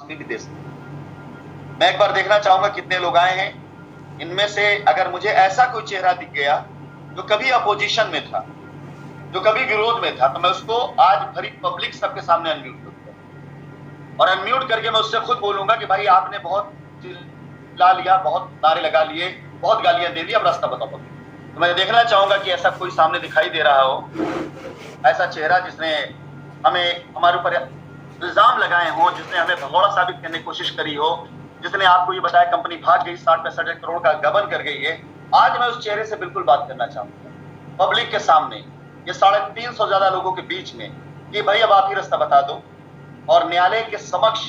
भी दे सकते। मैं एक बार देखना चाहूंगा कितने लोग आए हैं। इनमें से अगर मुझे ऐसा कोई चेहरा दिख गया जो कभी अपोजिशन में था, जो कभी विरोध में था, तो मैं उसको आज भरी पब्लिक सबके सामने अनम्यूट करूंगा और अनम्यूट करके मैं उससे खुद बोलूंगा कि भाई आपने बहुत चिल्ला लिया, बहुत नारे लगा लिए, बहुत गालियां दे दी, अब रास्ता बताओ। तो मैं देखना चाहूंगा कि ऐसा कोई सामने दिखाई दे रहा हो, ऐसा चेहरा जिसने हमें हमारे ऊपर इल्जाम लगाए हों, जिसने हमें भगोड़ा साबित करने की कोशिश करी हो, जिसने आपको ये बताया कंपनी भाग गई, 60-65 करोड़ का गबन कर गई है। आज मैं उस चेहरे से बिल्कुल बात करना चाहूंगा पब्लिक के सामने, ये 350 ज्यादा लोगों के बीच में, कि भाई अब आप ही रास्ता बता दो। और न्यायालय के समक्ष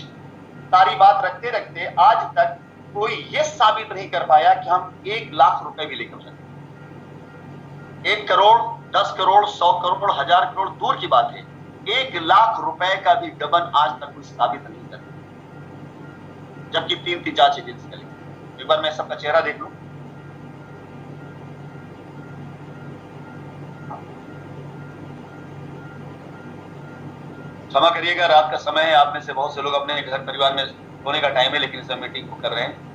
सारी बात रखते रखते आज तक कोई ये साबित नहीं कर पाया कि हम 1 लाख रुपए भी लेकर सकते। 1 करोड़, 10 करोड़, 100 करोड़, 1000 करोड़ दूर की बात है, 1 लाख रुपए का भी गबन आज तक कोई साबित नहीं कर, जबकि 3 जांच एजेंसी चली। एक बार मैं सबका चेहरा देख लूं। क्षमा करिएगा, रात का समय है, आप में से बहुत से लोग अपने घर परिवार में सोने का टाइम है, लेकिन इस मीटिंग को कर रहे हैं।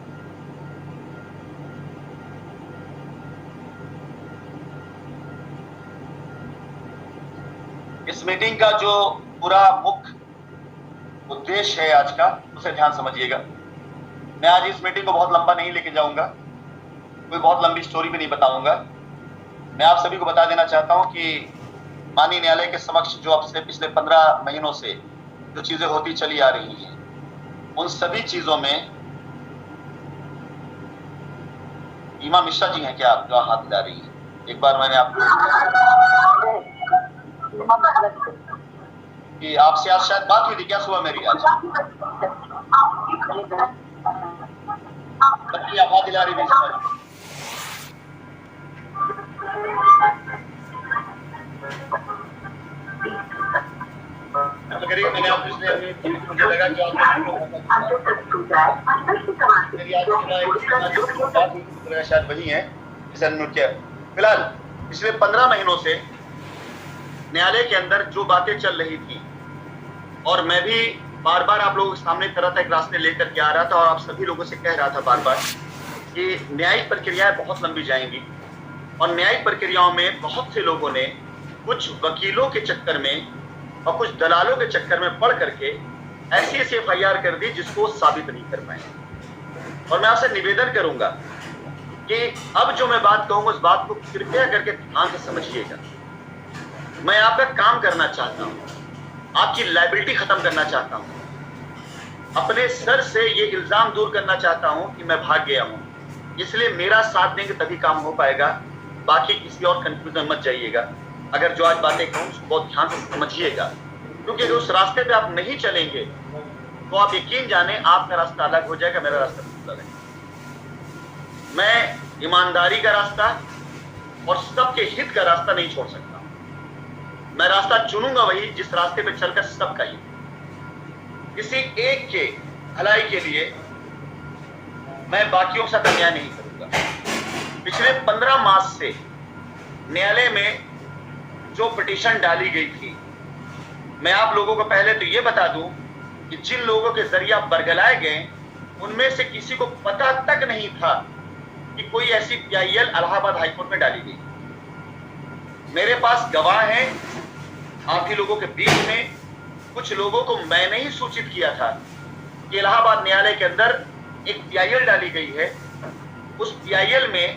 इस मीटिंग का जो पूरा मुख्य उद्देश्य है आज का, उसे ध्यान समझिएगा। मैं आज इस मीटिंग को बहुत लंबा नहीं लेके जाऊंगा, कोई बहुत लंबी स्टोरी भी नहीं बताऊंगा। मैं आप सभी को बता देना चाहता हूं कि माननीय न्यायालय के समक्ष जो अब से पिछले 15 महीनों से जो चीजें होती चली आ रही हैं, उन सभी चीजों में ईमा मिश्रा जी हैं क्या आप जो हाथ हिला रही हैं? एक बार मैंने आपको कि आपसे आज शायद बात हुई थी क्या सुबह मेरी? आज आप हाथ हिला रही थी। मैंने आपको इसलिए मुझे लगा कि शायद वही है जिसे अनम्यूट किया। फिलहाल पिछले 15 महीनों से न्यायालय के अंदर जो बातें चल रही थी, और मैं भी बार बार आप लोगों के सामने तरह तरह के रास्ते लेकर के आ रहा था और आप सभी लोगों से कह रहा था बार बार कि न्यायिक प्रक्रियाएं बहुत लंबी जाएंगी, और न्यायिक प्रक्रियाओं में बहुत से लोगों ने कुछ वकीलों के चक्कर में और कुछ दलालों के चक्कर में पड़ करके ऐसी FIR कर दी जिसको साबित नहीं कर पाए। और मैं आपसे निवेदन करूंगा कि अब जो मैं बात कहूंगा उस बात को कृपया करके ध्यान से समझिएगा। मैं आपका काम करना चाहता हूं, आपकी लायबिलिटी खत्म करना चाहता हूं, अपने सर से ये इल्जाम दूर करना चाहता हूं कि मैं भाग गया हूं, इसलिए मेरा साथ देंगे तभी काम हो पाएगा। बाकी किसी और कंफ्यूजन मत जाइएगा। अगर जो आज बातें कहूं उसको बहुत ध्यान से समझिएगा, क्योंकि अगर उस रास्ते पे आप नहीं चलेंगे तो आप यकीन जाने आपका रास्ता अलग हो जाएगा, मेरा रास्ता दूसरा रहेगा। मैं ईमानदारी का रास्ता और सबके हित का रास्ता नहीं छोड़ सकता। मैं रास्ता चुनूंगा वही जिस रास्ते पे चलकर सबका हित, किसी एक के भलाई के लिए मैं बाकियों के साथ अन्याय नहीं करूंगा। पिछले 15 मास से न्यायालय में जो पिटीशन डाली गई थी, मैं आप लोगों को पहले तो ये बता दूं कि जिन लोगों के जरिए बरगलाए गए उनमें से किसी को पता तक नहीं था कि कोई ऐसी PIL इलाहाबाद हाईकोर्ट में डाली गई। मेरे पास गवाह हैं आप ही लोगों के बीच में। कुछ लोगों को मैंने ही सूचित किया था कि इलाहाबाद न्यायालय के अंदर एक PIL डाली गई है, उस PIL में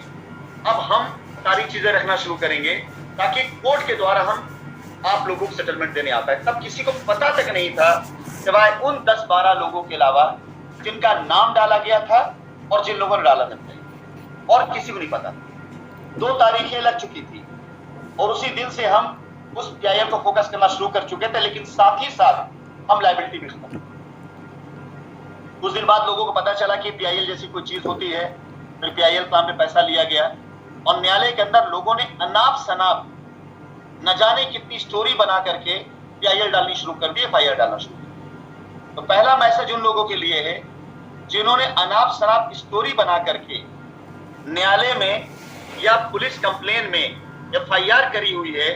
अब हम सारी चीजें रखना शुरू करेंगे ताकि कोर्ट के द्वारा हम आप लोगों को सेटलमेंट देने आता है। तब किसी को पता तक नहीं था सिवाय उन 10-12 लोगों के अलावा जिनका नाम डाला गया था और जिन लोगों ने डाला था, और किसी को नहीं पता। 2 तारीखें लग चुकी थी और उसी दिन से हम उस PIL को फोकस करना शुरू कर चुके थे, लेकिन साथ ही साथ हम लायबिलिटी भी खत्म। कुछ दिन बाद लोगों को पता चला कि PIL जैसी कोई चीज होती है, फिर PIL पर हमें पैसा लिया गया और न्यायालय के अंदर लोगों ने अनाप शनाप न जाने कितनी स्टोरी बना करके PIL डालनी शुरू कर दी, FIR डालना शुरू कर दिया। तो पहला मैसेज उन लोगों के लिए है जिन्होंने अनाप शनाप स्टोरी बना करके न्यायालय में या पुलिस कंप्लेन में FIR करी हुई है,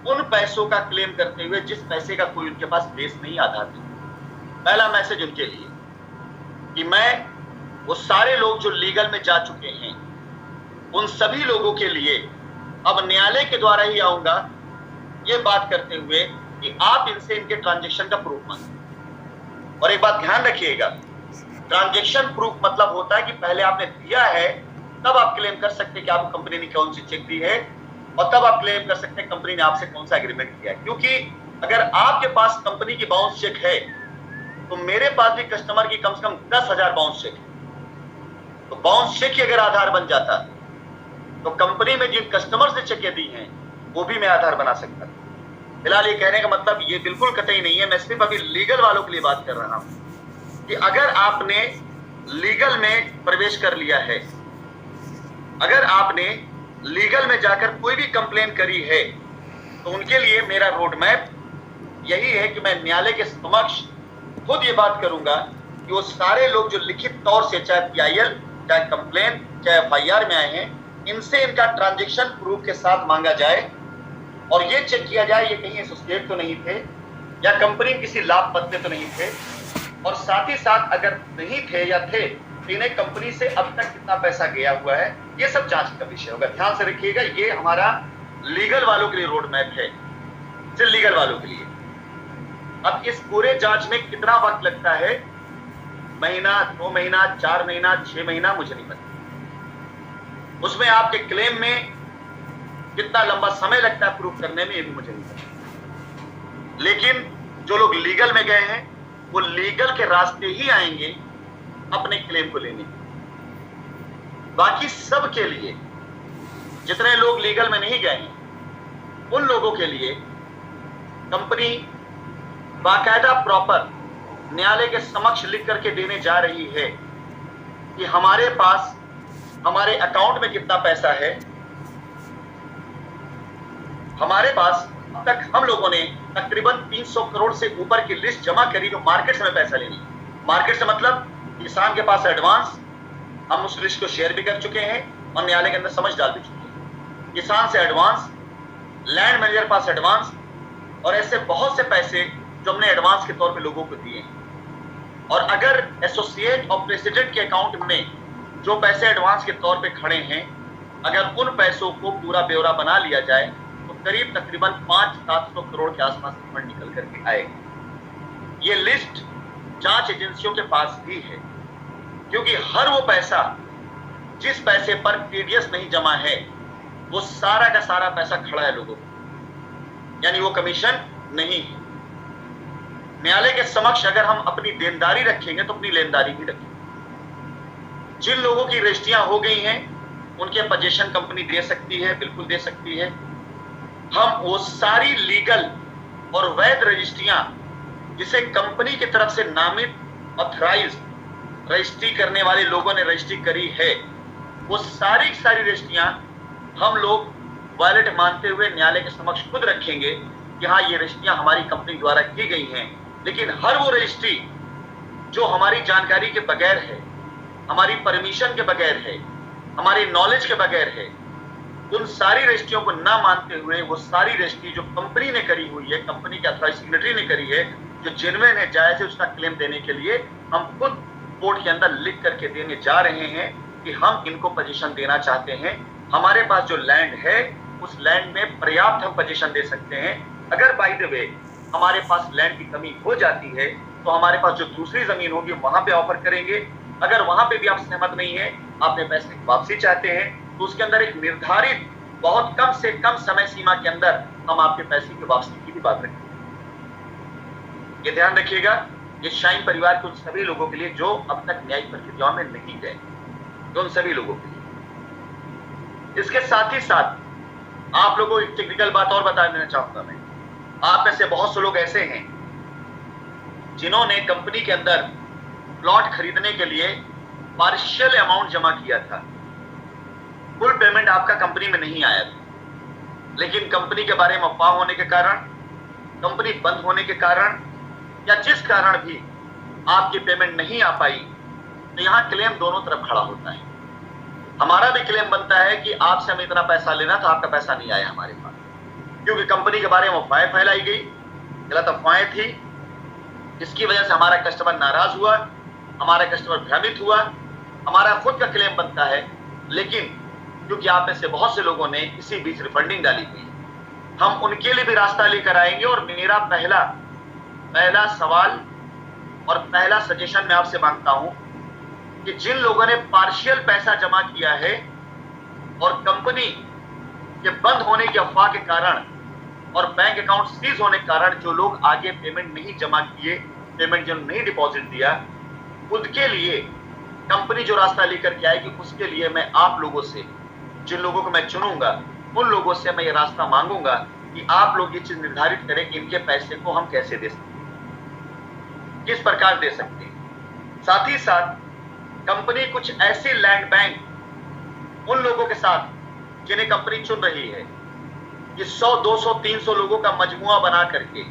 उन पैसों का क्लेम करते हुए जिस पैसे का कोई उनके पास बेस नहीं, आधार नहीं। पहला मैसेज उनके लिए। कि मैं वो सारे लोग जो लीगल में जा चुके हैं उन सभी लोगों के लिए अब न्यायालय के द्वारा ही आऊंगा, ये बात करते हुए कि आप इनसे इनके ट्रांजैक्शन का प्रूफ मांगे। और एक बात ध्यान रखिएगा, ट्रांजैक्शन प्रूफ मतलब होता है कि पहले आपने दिया है तब आप क्लेम कर सकते हैं कि आपको कंपनी ने कौन सी चेक दी है, और तब आप क्लेम कर सकते हैं कंपनी ने आपसे कौन सा एग्रीमेंट किया है। क्योंकि अगर आपके पास कंपनी की बाउंस चेक है तो मेरे पास भी कस्टमर की कम से कम 10,000 बाउंस चेक है। तो बाउंस चेक ही अगर आधार बन जाता तो कंपनी में जिन कस्टमर से चेकें दी हैं वो भी मैं आधार बना सकता। फिलहाल ये कहने का मतलब ये बिल्कुल कतई नहीं है, मैं सिर्फ अभी लीगल वालों के लिए बात कर रहा हूं कि अगर आपने लीगल में प्रवेश कर लिया है, अगर आपने लीगल में जाकर कोई भी कंप्लेन करी है तो उनके लिए मेरा रोड मैप यही है कि मैं न्यायालय के समक्ष खुद ये बात करूंगा कि वो सारे लोग जो लिखित तौर से चाहे PIL, चाहे कंप्लेन, चाहे FIR में आए हैं, इनसे इनका ट्रांजैक्शन प्रूफ के साथ मांगा जाए और ये चेक किया जाए ये कहीं एसोसिएट तो नहीं थे या कंपनी किसी लाभ पत्र तो नहीं थे, और साथ ही साथ अगर नहीं थे या थे तो इन्हें कंपनी से अब तक कितना पैसा गया हुआ है, ये सब जांच का विषय होगा। ध्यान से रखिएगा, ये हमारा लीगल वालों के लिए रोड मैप है, सिर्फ लीगल वालों के लिए। अब इस पूरे जांच में कितना वक्त लगता है, महीना, 2 महीना, 4 महीना, 6 महीना, मुझे नहीं पता। उसमें आपके क्लेम में कितना लंबा समय लगता है प्रूफ करने में, ये भी मुझे नहीं पता। लेकिन जो लोग लीगल में गए हैं वो लीगल के रास्ते ही आएंगे अपने क्लेम को लेने। बाकी सब के लिए, जितने लोग लीगल में नहीं गए हैं उन लोगों के लिए कंपनी बाकायदा प्रॉपर न्यायालय के समक्ष लिख करके देने जा रही है कि हमारे पास हमारे अकाउंट में कितना पैसा है, हमारे पास अब तक हम लोगों ने तकरीबन 300 करोड़ से ऊपर की लिस्ट जमा करी जो मार्केट से हमें पैसा लेनी। मार्केट से मतलब किसान के पास एडवांस, हम उस लिस्ट को शेयर भी कर चुके हैं और न्यायालय के अंदर समझ डाल भी चुके हैं। किसान से एडवांस, लैंड मैनेजर पास एडवांस, और ऐसे बहुत से पैसे जो हमने एडवांस के तौर पे लोगों को दिए। और अगर एसोसिएट और प्रेसिडेंट के अकाउंट में जो पैसे एडवांस के तौर पे खड़े हैं, अगर उन पैसों को पूरा ब्यौरा बना लिया जाए तो करीब तकरीबन 500-700 करोड़ के आसपास फंड निकल करके आएगा। ये लिस्ट जांच एजेंसियों के पास भी है, क्योंकि हर वो पैसा जिस पैसे पर TDS नहीं जमा है वो सारा का सारा पैसा खड़ा है लोगों को, यानी वो कमीशन नहीं है। न्यायालय के समक्ष अगर हम अपनी देनदारी रखेंगे तो अपनी लेनदारी भी रखेंगे। जिन लोगों की रजिस्ट्रियां हो गई हैं उनके पोजीशन कंपनी दे सकती है, बिल्कुल दे सकती है। हम वो सारी लीगल और वैध रजिस्ट्रियां जिसे कंपनी की तरफ से नामित ऑथराइज्ड रजिस्ट्री करने वाले लोगों ने रजिस्ट्री करी है, वो सारी रजिस्ट्रियां हम लोग वैलिड मानते हुए न्यायालय के समक्ष खुद रखेंगे कि हाँ ये रजिस्ट्रियां हमारी कंपनी द्वारा की गई हैं। लेकिन हर वो रजिस्ट्री जो हमारी जानकारी के बगैर है, हमारी परमिशन के बगैर है, हमारी नॉलेज के बगैर है, उन सारी रजिस्ट्रियों को ना मानते हुए वो सारी रजिस्ट्री जो कंपनी ने करी हुई है, कंपनी के अथॉराइज्ड सिग्नेटरी ने करी है, जो जेन्युइन है, जायज है, उसका क्लेम देने के लिए हम खुद कोर्ट के अंदर लिख करके देने जा रहे हैं कि हम इनको पोजीशन देना चाहते हैं। हमारे पास जो लैंड है उस लैंड में पर्याप्त हम पोजीशन दे सकते हैं। अगर बाय द वे हमारे पास लैंड की कमी हो जाती है तो हमारे पास जो दूसरी जमीन होगी वहां पे ऑफर करेंगे। अगर वहां पे भी आप सहमत नहीं है, आपने पैसे की वापसी चाहते हैं, तो उसके अंदर एक निर्धारित बहुत कम से कम समय सीमा के अंदर हम आपके पैसे की वापसी की भी बात रखेंगे। ये ध्यान रखिएगा, ये शाइन परिवार के उन सभी लोगों के लिए जो अब तक न्यायिक प्रक्रियाओं में नहीं गए, तो उन सभी लोगों के लिए। इसके साथ ही साथ आप लोगों को एक टेक्निकल बात और बता देना चाहूंगा मैं। आप में से बहुत से लोग ऐसे हैं जिन्होंने कंपनी के अंदर प्लॉट खरीदने के लिए पार्शियल अमाउंट जमा किया था, फुल पेमेंट आपका कंपनी में नहीं आया था, लेकिन कंपनी के बारे में अफवाह होने के कारण, कंपनी बंद होने के कारण या जिस कारण भी आपकी पेमेंट नहीं आ पाई, तो यहां क्लेम दोनों तरफ खड़ा होता है। हमारा भी क्लेम बनता है कि आपसे हमें इतना पैसा लेना था, आपका पैसा नहीं आया हमारे पास, क्योंकि कंपनी के बारे में अफवाहें फैलाई गई, गलत अफवाहें थी, इसकी वजह से हमारा कस्टमर नाराज हुआ हमारा कस्टमर भ्रमित हुआ, हमारा खुद का क्लेम बनता है, लेकिन क्योंकि आप में से बहुत से लोगों ने इसी बीच रिफंडिंग डाली थी, हम उनके लिए भी रास्ता लेकर आएंगे। और मेरा पहला सवाल और पहला सजेशन मैं आपसे मांगता हूं कि जिन लोगों ने पार्शियल पैसा जमा किया है और कंपनी के बंद होने की अफवाह के कारण और बैंक अकाउंट सीज होने के कारण जो लोग आगे पेमेंट नहीं जमा किए, पेमेंट जो नहीं डिपॉजिट दिया, उनके लिए कंपनी जो रास्ता लेकर के आएगी, उसके लिए मैं आप लोगों से, जिन लोगों को मैं चुनूंगा, उन लोगों से मैं ये रास्ता मांगूंगा कि आप लोग ये चीज निर्धारित करें कि इनके पैसे को हम कैसे दे सकते हैं, किस प्रकार दे सकते हैं। साथ ही साथ कंपनी कुछ ऐसे लैंड बैंक उन लोगों के साथ जिन्हें कंपनी चुन रही है कि 100, 200, 300 लोगों का मजमुआ बना करके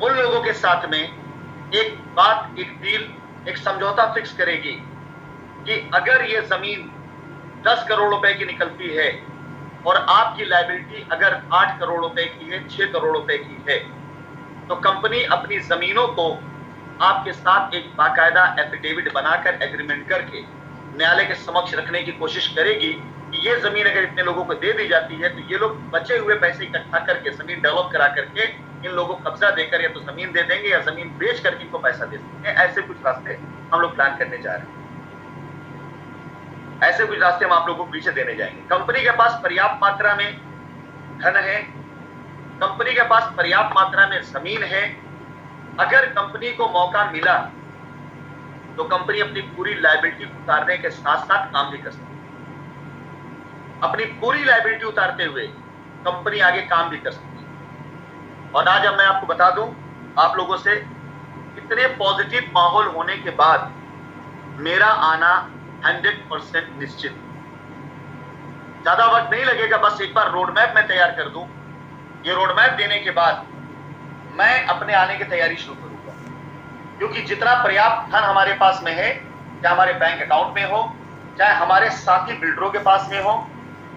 उन लोगों के साथ में एक बात, एक डील, एक समझौता फिक्स करेगी कि अगर ये जमीन 10 करोड़ रुपए की निकलती है और आपकी लायबिलिटी अगर 8 करोड़ रुपए की है, 6 करोड़ रुपए की है, तो कंपनी अपनी जमीनों को आपके साथ एक बाकायदा एफिडेविट बनाकर, एग्रीमेंट करके न्यायालय के समक्ष रखने की कोशिश करेगी कि ये जमीन अगर इतने लोगों को दे दी जाती है तो ये लोग बचे हुए पैसे इकट्ठा करके, जमीन डेवलप करा करके इन लोगों को कब्जा देकर या तो जमीन दे देंगे या जमीन बेच करके इनको पैसा दे देंगे। ऐसे कुछ रास्ते हम लोग प्लान करने जा रहे हैं, ऐसे कुछ रास्ते हम आप लोगों को पीछे देने जाएंगे। कंपनी के पास पर्याप्त मात्रा में धन है, कंपनी के पास पर्याप्त मात्रा में जमीन है। अगर कंपनी को मौका मिला तो कंपनी अपनी पूरी लायबिलिटी उतारने के साथ साथ काम भी कर सकती है। अपनी पूरी लायबिलिटी उतारते हुए कंपनी आगे काम भी कर सकती है। और आज अब मैं आपको बता दूं, आप लोगों से इतने पॉजिटिव माहौल होने के बाद मेरा आना 100% निश्चित। ज्यादा वक्त नहीं लगेगा, बस एक बार रोड मैप मैं तैयार कर दूं। ये रोड मैप देने के बाद मैं अपने आने की तैयारी शुरू करूंगा, क्योंकि जितना पर्याप्त धन हमारे पास में है, चाहे हमारे बैंक अकाउंट में हो, चाहे हमारे साथी बिल्डरों के पास में हो,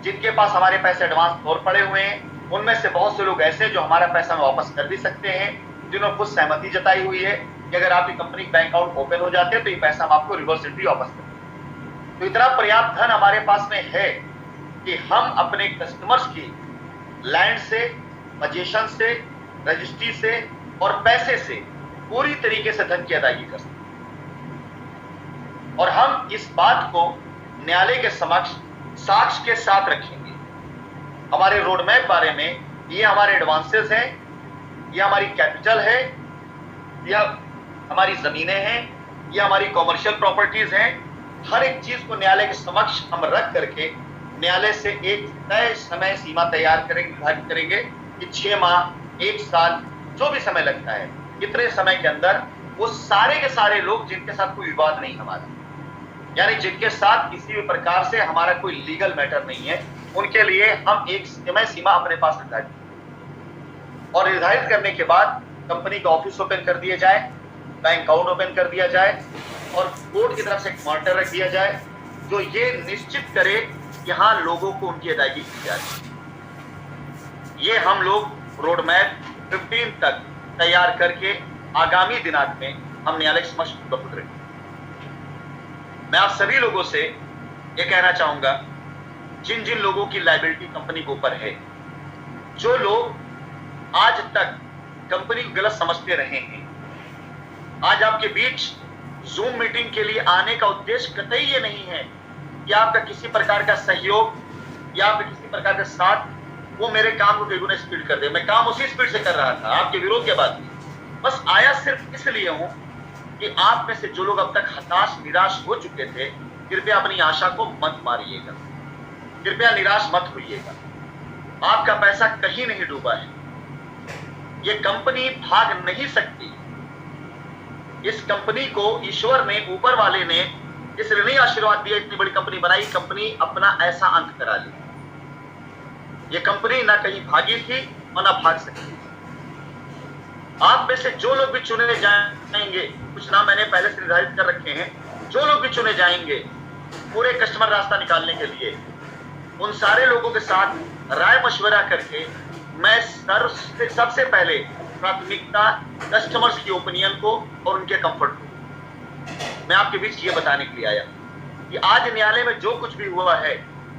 जिनके पास हमारे पैसे एडवांस तौर पड़े हुए हैं, उनमें से बहुत से लोग ऐसे जो हमारा पैसा वापस कर भी सकते हैं, जिन्होंने खुद सहमति जताई हुई है कि अगर आपकी कंपनी बैंक अकाउंट ओपन हो जाते हैं तो ये पैसा हम आपको रिवर्सिटी वापस कर देंगे। तो इतना पर्याप्त धन हमारे पास में है कि हम अपने कस्टमर्स की लैंड से, पोजीशन से, रजिस्ट्री से और पैसे से पूरी तरीके से धन की अदायगी कर सकते हैं। और हम इस बात को न्यायालय के समक्ष साक्ष्य के साथ रखेंगे। हमारे रोड मैप बारे में, ये हमारे एडवांसेस हैं, ये हमारी कैपिटल है, या हमारी जमीनें हैं, ये हमारी कॉमर्शियल प्रॉपर्टीज हैं। हर एक चीज को न्यायालय के समक्ष हम रख करके न्यायालय से एक तय समय सीमा तैयार करेंगे, निर्धारित करेंगे कि 6 माह, 1 साल, जो भी समय लगता है, इतने समय के अंदर वो सारे के सारे लोग जिनके साथ कोई विवाद नहीं हमारा, यानी जिनके साथ किसी भी प्रकार से हमारा कोई लीगल मैटर नहीं है, उनके लिए हम एक समय सीमा अपने पास निर्धारित और निर्धारित करने के बाद कंपनी का ऑफिस ओपन कर दिया जाए, बैंक अकाउंट ओपन कर दिया जाए और कोर्ट की तरफ से एक मॉनिटर रख दिया जाए जो ये निश्चित करे कि हाँ, लोगों को उनकी अदायगी की जाए। ये हम लोग रोड मैप 15 तक तैयार करके आगामी दिनांक में हम न्यायालय के समक्ष प्रस्तुत करेंगे। मैं आप सभी लोगों से ये कहना चाहूंगा, जिन जिन लोगों की लायबिलिटी कंपनी के ऊपर है, जो लोग आज तक कंपनी को गलत समझते रहे हैं, आज आपके बीच जूम मीटिंग के लिए आने का उद्देश्य कतई ये नहीं है कि आपका किसी प्रकार का सहयोग या आपका किसी प्रकार का साथ वो मेरे काम को कई स्पीड कर दे। मैं काम उसी स्पीड से कर रहा था आपके विरोध के बाद भी। बस आया सिर्फ इसलिए हूं कि आप में से जो लोग अब तक हताश, निराश हो चुके थे, कृपया अपनी आशा को मत मारिएगा, कृपया निराश मत होइएगा। आपका पैसा कहीं नहीं डूबा है, ये कंपनी भाग नहीं सकती। इस कंपनी को ईश्वर ने, ऊपर वाले ने इसलिए नहीं आशीर्वाद दिया, इतनी बड़ी कंपनी बनाई, कंपनी अपना ऐसा अंत करा ली। ये कंपनी ना कहीं भागी थी और ना भाग सकती। आप में से जो लोग भी चुने जाएंगे, कुछ नाम मैंने पहले से निर्धारित कर रखे हैं, जो लोग भी चुने जाएंगे पूरे कस्टमर रास्ता निकालने के लिए, उन सारे लोगों के साथ राय मशवरा करके मैं सबसे पहले प्राथमिकता कस्टमर्स की ओपिनियन को और उनके कंफर्ट को मैं आपके बीच ये बताने के लिए आया कि आज न्यायालय में जो कुछ भी हुआ है,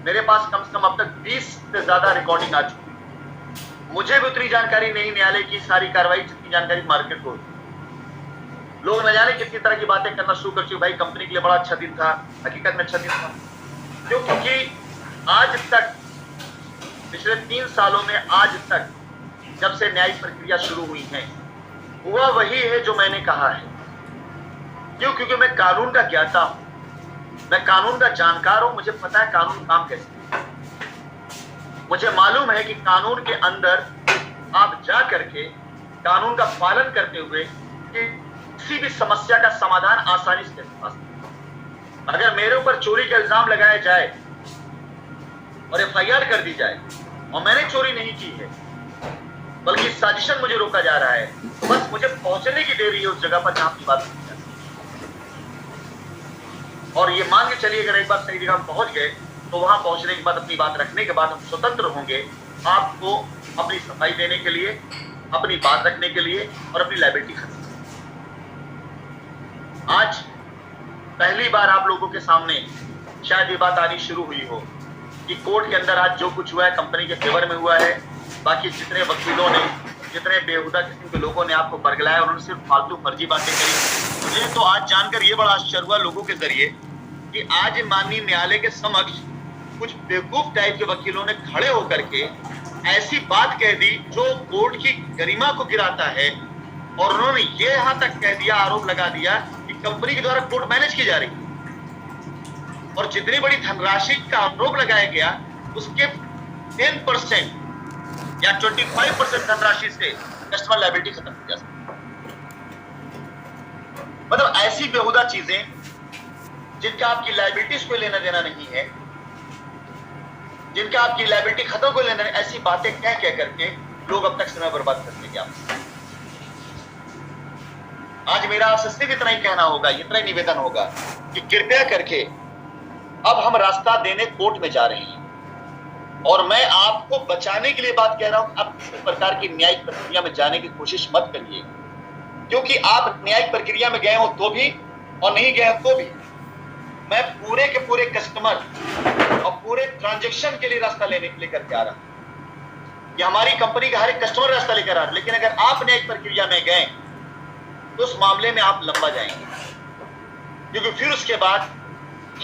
मेरे पास कम से कम अब तक 20 से ज्यादा रिकॉर्डिंग आ चुकी है। मुझे भी उतनी जानकारी नहीं न्यायालय की सारी कार्रवाई जितनी जानकारी मार्केट को। लोग न जाने कितनी तरह की बातें करना शुरू कर चुके, भाई कंपनी के लिए बड़ा अच्छा दिन था। हकीकत में अच्छा दिन था क्यों? क्योंकि आज तक पिछले 3 सालों में आज तक जब से न्यायिक प्रक्रिया शुरू हुई है, हुआ वही है जो मैंने कहा है। क्यों? क्योंकि मैं कानून का ज्ञाता हूं, मैं कानून का जानकार हूं, मुझे पता है कानून काम कैसे। मुझे मालूम है कि कानून के अंदर आप जा करके कानून का पालन करते हुए किसी भी समस्या का समाधान आसानी से पा सकते। अगर मेरे ऊपर चोरी का इल्जाम लगाया जाए और एफआईआर कर दी जाए और मैंने चोरी नहीं की है बल्कि साजिशन मुझे रोका जा रहा है, तो बस मुझे पहुंचने की देरी है उस जगह पर जहां की बात की जाती है। और ये मान के चलिए अगर एक बार सही जगह पहुंच गए तो वहां पहुंचने के बाद अपनी बात रखने के बाद हम स्वतंत्र होंगे आपको अपनी सफाई देने के लिए, अपनी बात रखने के लिए और अपनी लायबिलिटी खत्म। आज पहली बार आप लोगों के सामने शायद ये बात आनी शुरू हुई हो कि कोर्ट के अंदर आज जो कुछ हुआ है कंपनी के फेवर में हुआ है। बाकी जितने वकीलों ने, जितने बेहुदा किस्म के लोगों ने आपको बरगलाया, उन्होंने सिर्फ फालतू फर्जी बातें करी। मुझे तो आज जानकर ये बड़ा आश्चर्य हुआ लोगों के जरिए कि आज माननीय न्यायालय के समक्ष कुछ बेवकूफ टाइप के वकीलों ने खड़े होकर के ऐसी बात कह दी जो कोर्ट की गरिमा को गिराता है। और उन्होंने ये यहां तक कह दिया, आरोप लगा दिया कि कंपनी के द्वारा कोर्ट मैनेज की जा रही है और जितनी बड़ी धनराशि का आरोप लगाया गया उसके 10% या 25% धनराशि से कस्टमर लायबिलिटी खत्म की जा सकती है। मतलब ऐसी बेहुदा चीजें जिनका आपकी लायबिलिटीज को लेना देना नहीं है, जिनका आपकी लायबिलिटी खत्म को लेना, ऐसी बातें कह करके लोग अब तक समय बर्बाद करते हैं। आज मेरा आपसे सिर्फ इतना ही कहना होगा, इतना ही निवेदन होगा कि कृपया करके अब हम रास्ता देने कोर्ट में जा रहे हैं और मैं आपको बचाने के लिए बात कह रहा हूं। आप किसी प्रकार की न्यायिक प्रक्रिया में जाने की कोशिश मत करिए, क्योंकि आप न्यायिक प्रक्रिया में गए हो तो भी और नहीं गए हो तो भी मैं पूरे के पूरे कस्टमर और पूरे ट्रांजैक्शन के लिए रास्ता लेकर के आ रहा हूं। ये हमारी कंपनी का हर एक कस्टमर रास्ता लेकर आ रहा है, लेकिन अगर आप न्यायिक प्रक्रिया में गए तो उस मामले में आप लंबा जाएंगे, क्योंकि फिर उसके बाद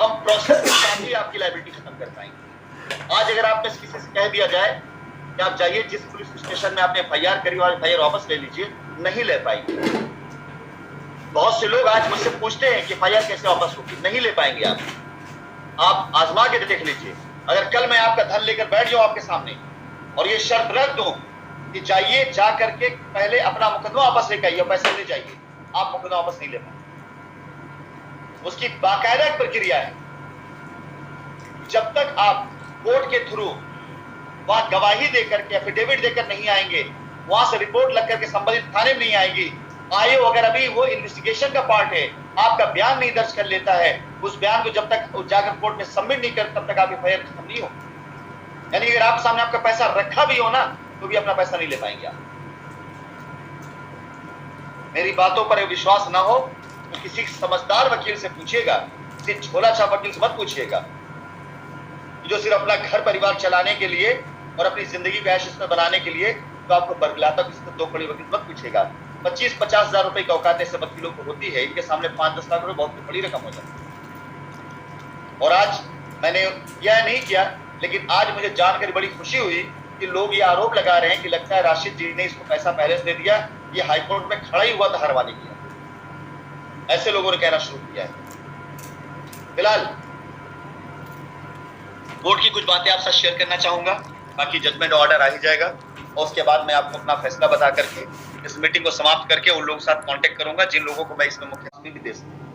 हम प्रोसेस के साथ ही आपकी लायबिलिटी खत्म कर पाएंगे। आज अगर आप में किसी से कह दिया जाए कि आप जाइए जिस पुलिस स्टेशन में आपने एफआईआर करी और एफआईआर वापस ले लीजिए, नहीं ले पाएंगे। बहुत से लोग आज मुझसे पूछते हैं कि एफआईआर कैसे वापस होगी, नहीं ले पाएंगे आप आजमा के देख लीजिए। अगर कल मैं आपका धन लेकर बैठ जाऊं आपके सामने और ये शर्त रख दूं कि जाइए, जा करके पहले अपना मुकदमा वापस लेकर आइए, पैसे ले जाइए, आप मुकदमा वापस नहीं ले पाएंगे। उसकी बाकायदा एक प्रक्रिया है। जब तक आप कोर्ट के थ्रू वहां गवाही देकर के, एफिडेविट देकर नहीं आएंगे, वहां से रिपोर्ट लग करके संबंधित थाने में नहीं आएगी, आए अगर अभी वो इन्वेस्टिगेशन का पार्ट है, आपका बयान नहीं दर्ज कर लेता है, उस बयान को जब तक जाकर कोर्ट में सबमिट नहीं कर तब तक आपकी एफआईआर खत्म नहीं हो। यानी अगर आप सामने आपका पैसा रखा भी हो ना तो भी अपना पैसा नहीं ले पाएंगे आप। मेरी बातों पर विश्वास ना हो तो किसी समझदार वकील से पूछिएगा, किसी झोला छाप वकील से मत पूछिएगा जो सिर्फ अपना घर परिवार चलाने के लिए और अपनी जिंदगी का ऐश बनाने के लिए तो आपको बरगलाता। किसी से 2 कड़ी वकील मत पूछिएगा। 25-50 हजार रुपए की औकात ऐसे वकीलों को होती है, इनके सामने 5-10 लाख रुपए बहुत बड़ी रकम हो जाती है। और आज मैंने यह नहीं किया, लेकिन आज मुझे जानकर बड़ी खुशी हुई कि लोग ये आरोप लगा रहे हैं कि लगता है राशिद जी ने इसको पैसा पहले से दे दिया, ये हाईकोर्ट में खड़ा ही हुआ था हरवाने के लिए। ऐसे लोगों ने कहना शुरू किया है। फिलहाल कोर्ट की कुछ बातें आपसे शेयर करना चाहूंगा, बाकी जजमेंट ऑर्डर आ ही जाएगा और उसके बाद मैं आपको अपना फैसला बता करके इस मीटिंग को समाप्त करके उन लोगों के साथ कांटेक्ट करूंगा जिन लोगों को मैं इसमें मुख्य भी दे सकूं।